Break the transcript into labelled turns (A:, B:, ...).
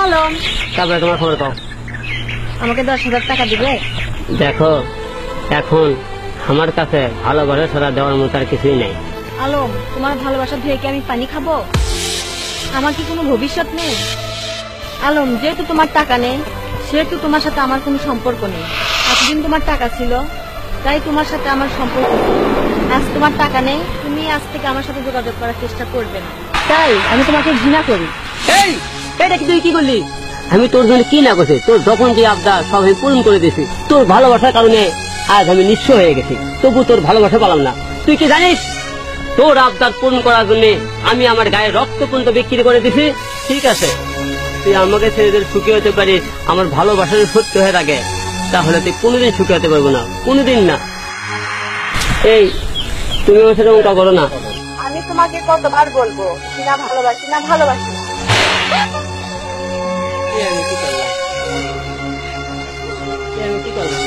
A: আলম,
B: তারপরে তোমার খবর পাও।
A: আমাকে 10,000 টাকা দিবে?
B: দেখো, এখন আমার কাছে ভালোবাসা ছাড়া দেওয়ার মতো আর কিছুই নেই।
A: আলম, তোমার ভালোবাসা ধুয়ে কি আমি পানি খাবো? আমার কি কোনো ভবিষ্যৎ নেই? আলম, যেহেতু তোমার টাকা নেই সেহেতু তোমার সাথে আমার কোনো সম্পর্ক নেই। এতদিন তোমার টাকা ছিল তাই তোমার সাথে আমার সম্পর্ক ছিল। আজ তোমার টাকা নেই, তুমি আজ থেকে আমার সাথে যোগাযোগ করার চেষ্টা করবে না। তাই আমি তোমাকে ঘৃণা করি।
B: এই, এটা কি তুই কি করলি? আমি তোর জন্য কি না করছি? তোর যখন যে আবদার সব আমি পূরণ করে দিছি। তোর ভালোবাসার কারণে আজ আমি নিঃস্ব হয়ে গেছি, তবু তোর ভালোবাসা পেলাম না। তুই কি জানিস, তোর আবদার পূরণ করার জন্য আমি আমার গায়ে রক্ত পর্যন্ত বিক্রি করে দিছি। ঠিক আছে, তুই আমাকে ছেড়ে যদি সুখী হতে পারিস, আমার ভালোবাসার সত্য হয়ে থাকে, তাহলে তুই কোনোদিন সুখী হতে পারবো না, কোনোদিন না। এই, তুমি আমার সাথে ওটা করো না।
A: আমি তোমাকে কতবার বলবো না ভালোবাসি না, ভালোবাসি না।
B: আমি কি করলাম?